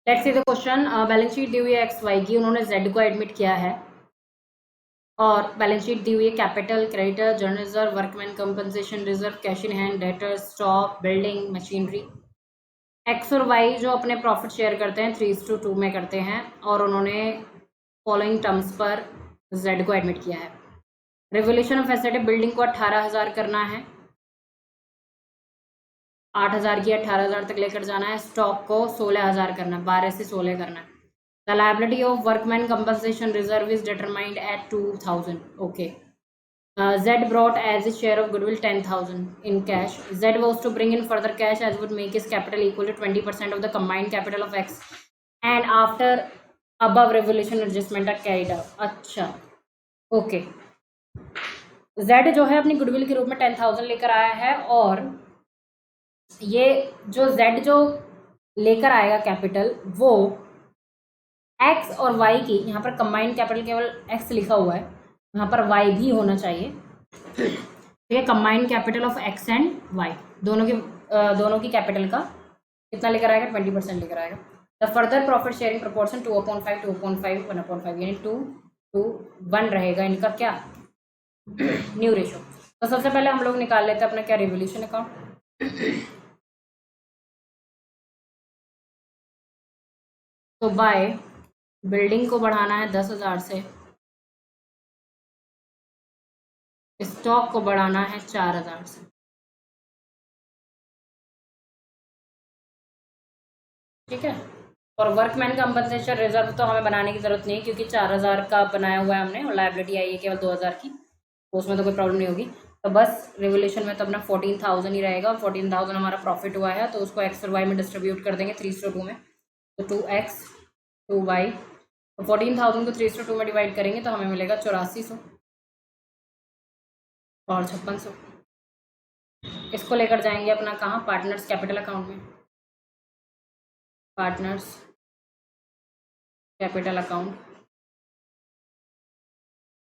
Let's see the question. Balance sheet दी हुई है एक्स वाई की, उन्होंने जेड को एडमिट किया है और बैलेंस शीट दी हुई है capital, creditor, journal reserve, workman compensation reserve, cash in hand, debtor, stock, building, machinery. X और वाई जो अपने प्रॉफिट शेयर करते हैं 3:2 में करते हैं और उन्होंने फॉलोइंग टर्म्स पर जेड को एडमिट किया है। रिवोल्यूशन ऑफ एसेट है, बिल्डिंग को 18,000 करना है, 8,000 की 18,000 तक लेकर जाना है। स्टॉक को 16,000 करना है, 12 से 16 करना है। The liability of workman compensation reserve is determined at 2,000. Okay. Z brought as his share of goodwill 10,000 in cash. Z was to bring in further cash as would make his capital equal to 20% of the combined capital of X. And after above revaluation adjustment are carried out. अच्छा, okay. Z जो है अपनी goodwill के रूप में 10,000 लेकर आया है और ये जो Z जो लेकर आएगा कैपिटल वो X और Y की, यहाँ पर कंबाइंड कैपिटल केवल X लिखा हुआ है, यहाँ पर Y भी होना चाहिए। ठीक है, combined capital of X and Y दोनों की कैपिटल का कितना लेकर आएगा, 20% लेकर आएगा। The further profit sharing proportion 2/5, 2/5, 1/5 यानी 2:1 रहेगा इनका क्या, न्यू रेशो। तो सबसे पहले हम लोग निकाल लेते हैं अपना क्या, रिवोल्यूशन अकाउंट। तो बाय बिल्डिंग को बढ़ाना है 10,000 से, स्टॉक को बढ़ाना है 4,000 से। ठीक है, और वर्कमैन कंपनसेशन रिजर्व तो हमें बनाने की जरूरत नहीं है क्योंकि 4,000 का बनाया हुआ है हमने और लायबिलिटी आई है केवल 2,000 की, तो उसमें तो कोई प्रॉब्लम नहीं होगी। तो बस रिवोल्यूशन में तो अपना 14,000 ही रहेगा। 14,000 हमारा प्रॉफिट हुआ है तो उसको एक्स और वाई में डिस्ट्रीब्यूट कर देंगे 3:2 में। तो 2x 2y, तो 14,000 को 3:2 में डिवाइड करेंगे तो हमें मिलेगा 8400 और 5600। इसको लेकर जाएंगे अपना कहाँ, पार्टनर्स कैपिटल अकाउंट में। Partners capital account,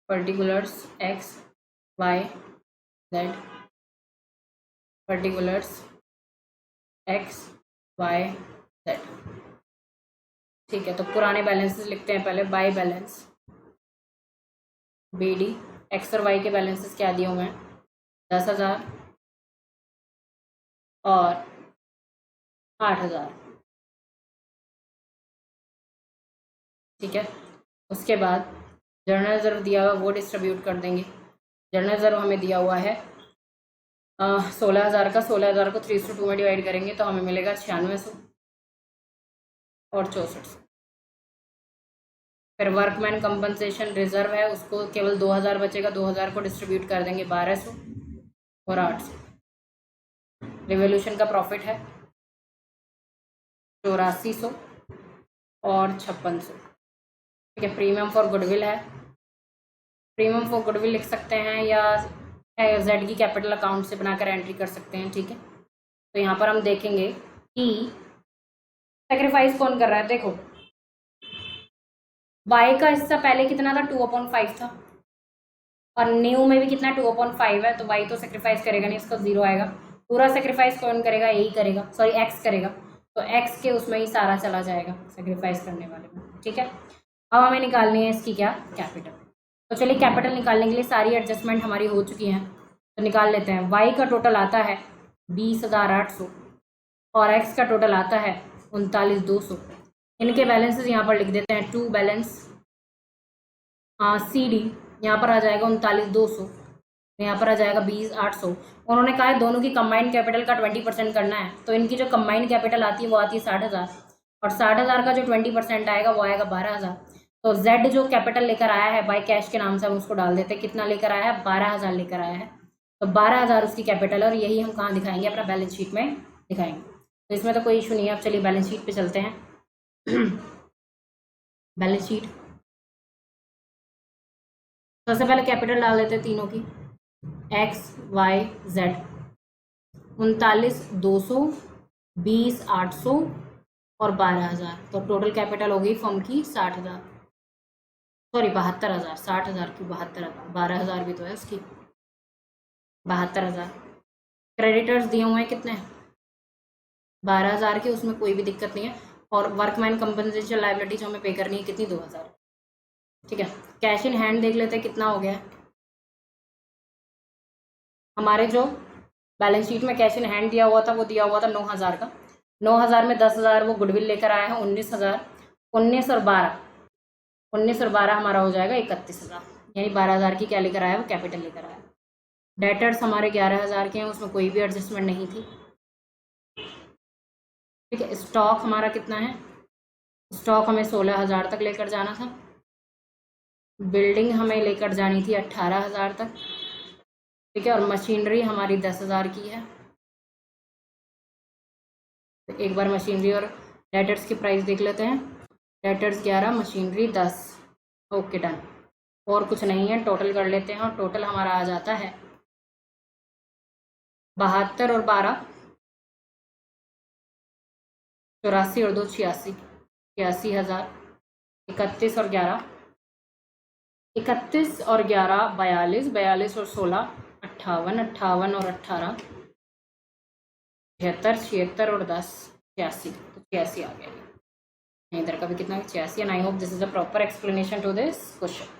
particulars X Y Z, particulars X Y Z. ठीक है, तो पुराने बैलेंसेस लिखते हैं पहले। बाय बैलेंस BD, एक्स और वाई के बैलेंसेस क्या दिए हुए हैं, 10,000 और 8,000। ठीक है, उसके बाद जर्नल रिजर्व दिया हुआ वो डिस्ट्रीब्यूट कर देंगे। जर्नल रिजर्व हमें दिया हुआ है 16,000 का, 16,000 को 3:2 में डिवाइड करेंगे तो हमें मिलेगा 9600 और 6400। फिर वर्कमैन कंपनसेशन रिजर्व है, उसको केवल 2,000 बचेगा, 2,000 को डिस्ट्रीब्यूट कर देंगे 1200 और 800। रिवोल्यूशन का प्रॉफिट है 8400 और 5600। ठीक है, प्रीमियम फॉर गुडविल है, प्रीमियम फॉर गुडविल लिख सकते हैं या जेड की कैपिटल अकाउंट से बनाकर एंट्री कर सकते हैं। ठीक है, तो यहाँ पर हम देखेंगे कि सेक्रीफाइस कौन कर रहा है। देखो वाई का हिस्सा पहले कितना था, 2/5 था और न्यू में भी कितना 2/5 है, तो वाई तो सेक्रीफाइस करेगा नहीं, इसका 0 आएगा। पूरा सेक्रीफाइस कौन करेगा, यही करेगा, सॉरी एक्स करेगा, तो एक्स के उसमें ही सारा चला जाएगा सेक्रीफाइस करने वाले में। ठीक है, अब हमें निकालनी है इसकी क्या, कैपिटल। तो चलिए कैपिटल निकालने के लिए सारी एडजस्टमेंट हमारी हो चुकी हैं, तो निकाल लेते हैं। वाई का टोटल आता है 20,800 और एक्स का टोटल आता है 39,200। इनके बैलेंसेस यहाँ पर लिख देते हैं। टू बैलेंस CD यहाँ पर आ जाएगा 39,200, यहाँ पर आ जाएगा 20,800। उन्होंने कहा है दोनों की कंबाइंड कैपिटल का 20% करना है, तो इनकी जो कंबाइंड कैपिटल आती है वो आती है 60,000 और 60,000 का जो 20% आएगा वो आएगा 12,000। तो Z जो कैपिटल लेकर आया है बाय कैश के नाम से हम उसको डाल देते हैं। कितना लेकर आया है, 12,000 लेकर आया है, तो 12,000 उसकी कैपिटल है और यही हम कहाँ दिखाएंगे, अपना बैलेंस शीट में दिखाएंगे। तो इसमें तो कोई इशू नहीं है। अब चलिए बैलेंस शीट पे चलते हैं। बैलेंस शीट सबसे पहले कैपिटल डाल देते हैं तीनों की, एक्स वाई जेड। 39,200, 20,800 और 12,000, तो टोटल कैपिटल हो गई फर्म की 60,000, सॉरी 72,000। 60,000 की 72,000, 12,000 भी तो है उसकी, 72,000। क्रेडिटर्स दिए हुए हैं कितने, 12,000 के, उसमें कोई भी दिक्कत नहीं है। और वर्कमैन कंपनसेशन लाइबिलिटी जो हमें पे करनी है कितनी, 2000। ठीक है, कैश इन हैंड देख लेते हैं कितना हो गया है। हमारे जो बैलेंस शीट में कैश इन हैंड दिया हुआ था वो दिया हुआ था 9000 का। 9000 में 10,000 वो गुडविल लेकर आया है, 19,000। 19 और 12 हमारा हो जाएगा 31,000, यानी 12,000 की क्या लेकर आया, वो कैपिटल लेकर आया। डेटर्स हमारे 11,000 के हैं, उसमें कोई भी एडजस्टमेंट नहीं थी। ठीक है, स्टॉक हमारा कितना है, स्टॉक हमें 16,000 तक लेकर जाना था। बिल्डिंग हमें लेकर जानी थी 18,000 तक। ठीक है, और मशीनरी हमारी 10,000 की है। तो एक बार मशीनरी और डेटर्स की प्राइस देख लेते हैं। Debtors 11, machinery 10। ओके डन, और कुछ नहीं है, टोटल कर लेते हैं और टोटल हमारा आ जाता है 72 और 12, 84 और 2 86, 86,000। 31 और 11, 31 और 11 42, 42 और 16 58, 58 और 18 76, 76 और 10 86। तो 86 आ गया। इधर का भी कितना, 86। And I hope this is a proper explanation to this question.